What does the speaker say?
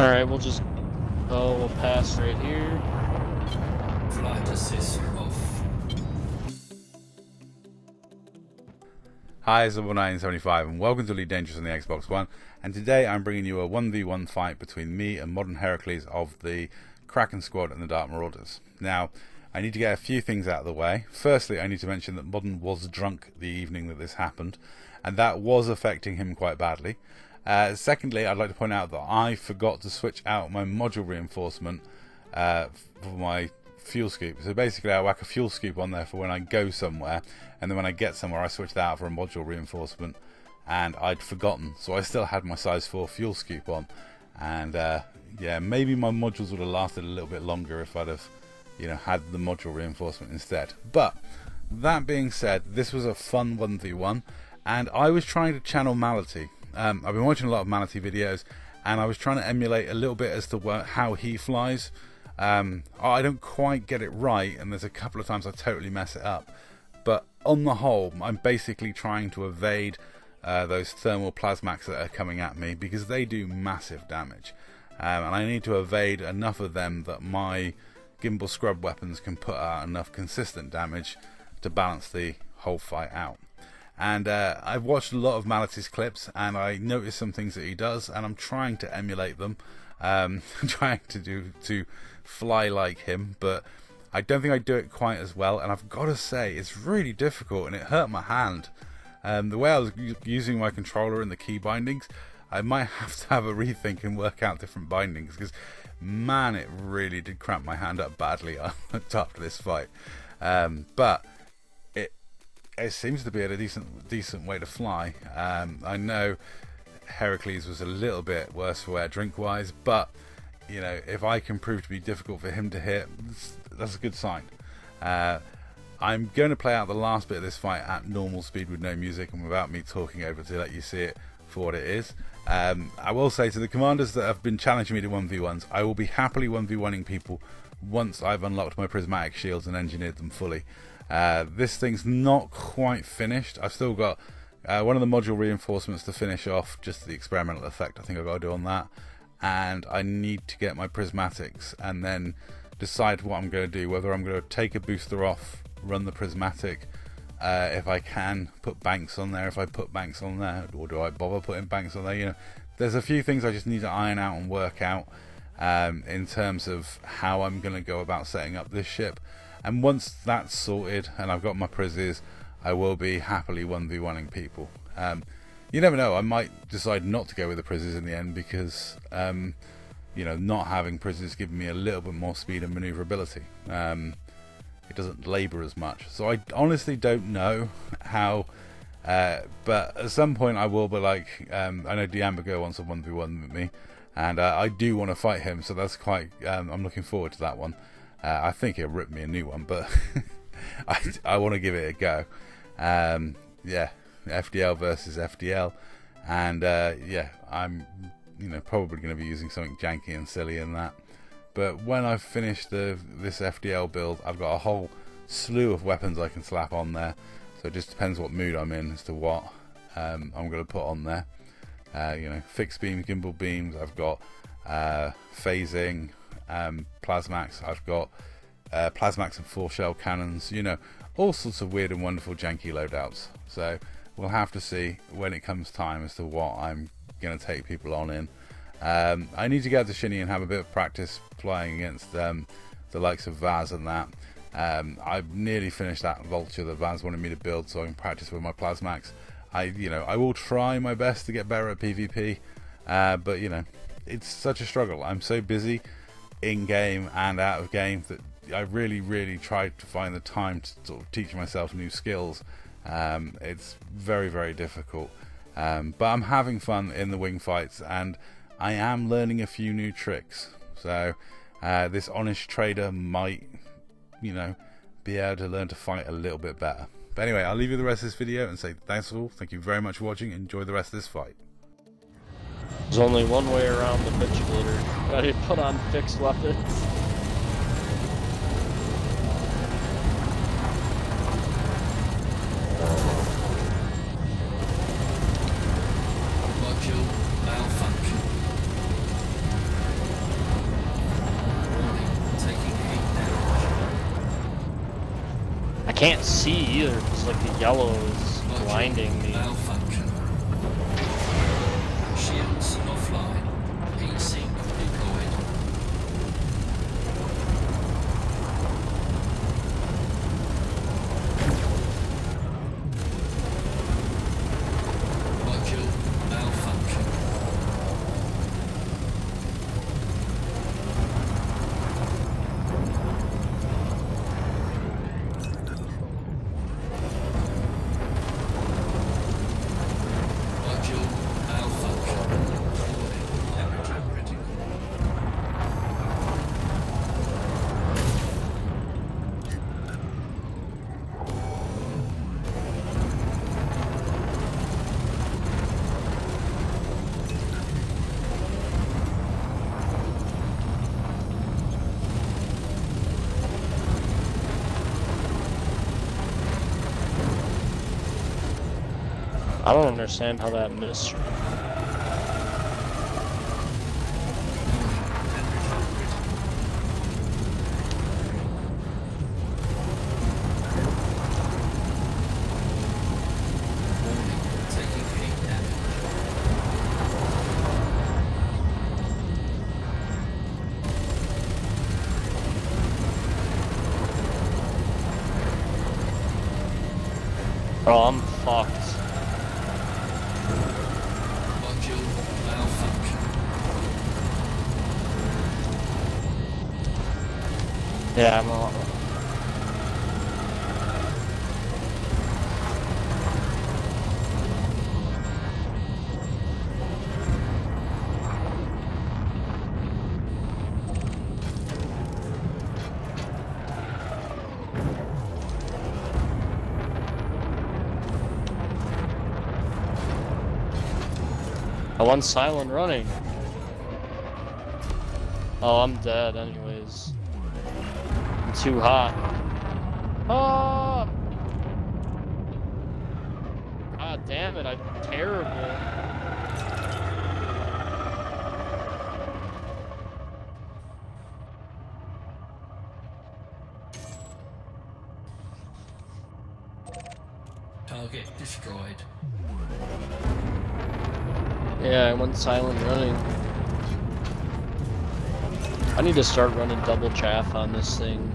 Alright, we'll just go, we'll pass right here. Flight assist off. Hi, it's 975 and welcome to Elite Dangerous on the Xbox One, and today I'm bringing you a 1v1 fight between me and ModernHeracles of the Kraken squad and the Dark Marauders. Now, I need to get a few things out of the way. Firstly, I need to mention that Modern was drunk the evening that this happened, and that was affecting him quite badly. Secondly, I'd like to point out that I forgot to switch out my module reinforcement for my fuel scoop. So basically I whack a fuel scoop on there for when I go somewhere, and then when I get somewhere I switch that out for a module reinforcement, and I'd forgotten, so I still had my size 4 fuel scoop on, and yeah, maybe my modules would have lasted a little bit longer if I'd have, you know, had the module reinforcement instead. But that being said, this was a fun 1v1, and I was trying to channel Mality. I've been watching a lot of Mality videos, and I was trying to emulate a little bit as to how he flies. I don't quite get it right, and there's a couple of times I totally mess it up, but on the whole I'm basically trying to evade those thermal plasmacs that are coming at me, because they do massive damage, and I need to evade enough of them that my gimbal scrub weapons can put out enough consistent damage to balance the whole fight out. And I've watched a lot of Mality's clips, and I noticed some things that he does, and I'm trying to emulate them. Trying to fly like him, but I don't think I do it quite as well, and I've got to say it's really difficult, and it hurt my hand. The way I was using my controller and the key bindings, I might have to have a rethink and work out different bindings, because man, it really did cramp my hand up badly after this fight. But it seems to be at a decent way to fly. I know Heracles was a little bit worse for wear drink wise, but you know, if I can prove to be difficult for him to hit, that's a good sign. I'm going to play out the last bit of this fight at normal speed with no music and without me talking over to let you see it for what it is. I will say to the commanders that have been challenging me to 1v1s, I will be happily 1v1ing people once I've unlocked my prismatic shields and engineered them fully. This thing's not quite finished. I've still got one of the module reinforcements to finish off, just the experimental effect I think I've got to do on that, and I need to get my prismatics and then decide what I'm going to do, whether I'm going to take a booster off, run the prismatic, if I can put banks on there, if I put banks on there, or do I bother putting banks on there. You know, there's a few things I just need to iron out and work out in terms of how I'm going to go about setting up this ship, and once that's sorted and I've got my prizzes, I will be happily 1v1ing people. You never know, I might decide not to go with the prizzes in the end, because you know, not having prizzes gives me a little bit more speed and maneuverability. It doesn't labour as much, so I honestly don't know how, but at some point I will be like, I know Diambergo wants a 1v1 with me, and I do want to fight him, so that's quite, I'm looking forward to that one. I think he'll rip me a new one, but I want to give it a go. Yeah, FDL versus FDL, and yeah, I'm, you know, probably going to be using something janky and silly in that. But when I've finished this FDL build, I've got a whole slew of weapons I can slap on there. So it just depends what mood I'm in as to what I'm going to put on there. You know, fixed beams, gimbal beams. I've got phasing, plasmax. I've got plasmax and 4 shell cannons. You know, all sorts of weird and wonderful janky loadouts. So we'll have to see when it comes time as to what I'm going to take people on in. I need to get to Shinny and have a bit of practice flying against the likes of Vaz and that. I've nearly finished that vulture that Vaz wanted me to build, so I can practice with my plasmax. I will try my best to get better at PvP, but you know, it's such a struggle. I'm so busy in game and out of game that I really try to find the time to sort of teach myself new skills. It's very difficult, but I'm having fun in the wing fights, and I am learning a few new tricks. So this honest trader might, you know, be able to learn to fight a little bit better. But anyway, I'll leave you the rest of this video and say thanks all. Thank you very much for watching. Enjoy the rest of this fight. There's only one way around the bitch splitter. Gotta put on fixed weapons. Module malfunction. can't see either because like the yellow is blinding me. Malfunction. Shields offline. Heat sink deployed. Module malfunction. Module malfunction. Temperature critical. I don't understand how that missed. Temperature critical. Warning, taking heat damage. Oh, I'm fucked. Module malfunction. Yeah, I'm all... I went silent running. Oh, I'm dead anyways. I'm too hot. Ah! God damn it, I'm terrible. Target destroyed. Yeah, I went silent running. I need to start running double chaff on this thing.